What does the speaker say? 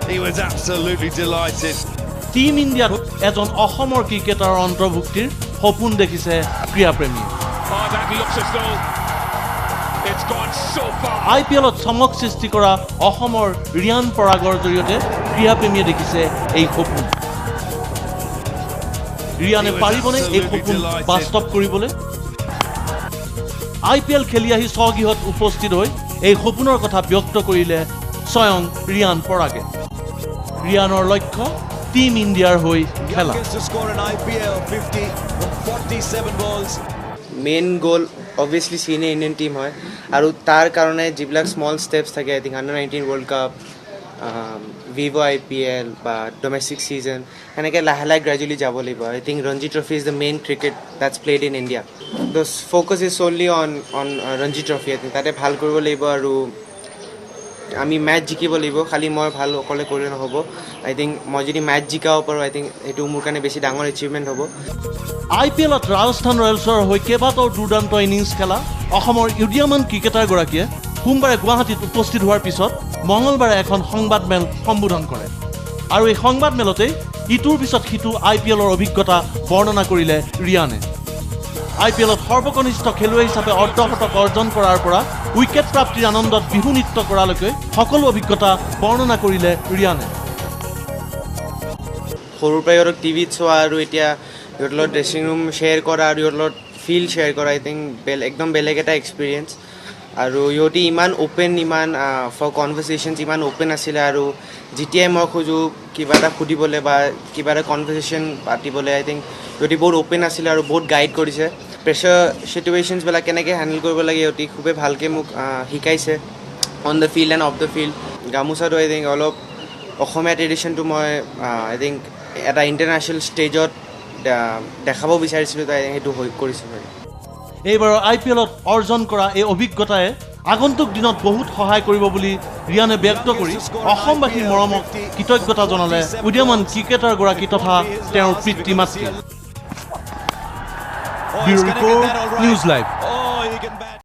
He was absolutely delighted. Team ইণ্ডিয়াত এজন অসমৰ ক্ৰিকেটাৰৰ অন্তৰ্ভুক্তিৰ সপোন দেখিছে ক্ৰীড়াপ্ৰেমীয়ে IPLত চমক সৃষ্টি কৰা অসমৰ ৰিয়ান পৰাগৰ জৰিয়তে ক্ৰীড়াপ্ৰেমীয়ে দেখিছে এই সপোন ৰিয়ানে পাৰিবনে এই সপোন বাস্তৱ কৰিবলৈ IPL খেলি আহি স্বগৃহত উপস্থিত হৈ এই সপোনৰ কথা ব্যক্ত কৰিলে স্বয়ং ৰিয়ান পৰাগে ৰিয়ানৰ লক্ষ্য টিম ইণ্ডিয়াৰ হৈ খেলা মেইন গোল obviously senior Indian team হয় আৰু তাৰ কাৰণে যিবিলাক স্মল ষ্টেপছ থাকে I think under-19 World Cup Vivo IPL বা domestic season এনেকৈ লাহে লাহে gradually যাব লাগিব I think Ranji Trophy is the main cricket that's played in India the focus is solely on Ranji Trophy I think তাতে ভাল কৰিব লাগিব আৰু আমি ম্যাচ জিকিব লাগিব খালি মই ভাল অকলে কৰিলে নহ'ব I think মই যদি ম্যাচ জিকাব পাৰোঁ I think এইটো মোৰ কাৰণে বেছি ডাঙৰ এচিভমেণ্ট হ'ব IPLত ৰাজস্থান ৰয়েলছৰ হৈ কেইবাটাও দুৰ্দান্ত ইনিংছ খেলা অসমৰ উদীয়মান ক্ৰিকেটাৰগৰাকীয়ে সোমবাৰে গুৱাহাটীত উপস্থিত হোৱাৰ পিছত মঙলবাৰে এখন সংবাদমেল সম্বোধন কৰে আৰু এই সংবাদমেলতেই ইটোৰ পিছত সিটো IPLৰ অভিজ্ঞতা বৰ্ণনা কৰিলে ৰিয়ানে IPLত সৰ্বকনিষ্ঠ খেলুৱৈ হিচাপে অৰ্ধশতক অৰ্জন কৰাৰ পৰা উইকেট প্ৰাপ্তিৰ আনন্দত বিহু নৃত্য কৰালৈকে সকলো অভিজ্ঞতা বৰ্ণনা কৰিলে ৰিয়ানে সৰুৰ পৰাই ইহঁতক টিভিত চোৱা আৰু এতিয়া ইহঁতৰ লগত ড্ৰেছিং ৰুম শ্বেয়াৰ কৰা আৰু ইহঁতৰ লগত ফিল্ড শ্বেয়াৰ কৰা I think একদম বেলেগ এটা এক্সপিৰিয়েঞ্চ আৰু ইহঁতি ইমান অ'পেন ইমান ফৰ কনভাৰ্চেশ্যনছ ইমান অ'পেন আছিলে আৰু যেতিয়াই মই খোজোঁ কিবা এটা সুধিবলৈ বা কিবা এটা কনভাৰ্চেশ্যন পাতিবলৈ I think ইহঁতি বহুত অ'পেন আছিলে আৰু বহুত গাইড কৰিছে প্ৰেছাৰ চিটুৱেশ্যনছবিলাক কেনেকৈ হেণ্ডেল কৰিব লাগে ইহঁতি খুবেই ভালকৈ মোক শিকাইছে on the field and of the field গামোচাটো I think অলপ অসমীয়া ট্ৰেডিশ্যনটো মই I think এটা ইণ্টাৰনেশ্যনেল ষ্টেজত দেখাব বিচাৰিছিলোঁ তাই সেইটো কৰিছোঁ এইবাৰ IPLত অৰ্জন কৰা এই অভিজ্ঞতাই আগন্তুক দিনত বহুত সহায় কৰিব বুলি ৰিয়ানে ব্যক্ত কৰি অসমবাসীৰ মৰমক কৃতজ্ঞতা জনালে উদীয়মান ক্ৰিকেটাৰগৰাকী তথা তেওঁৰ পিতৃ মাতৃ নিউজ লাইভ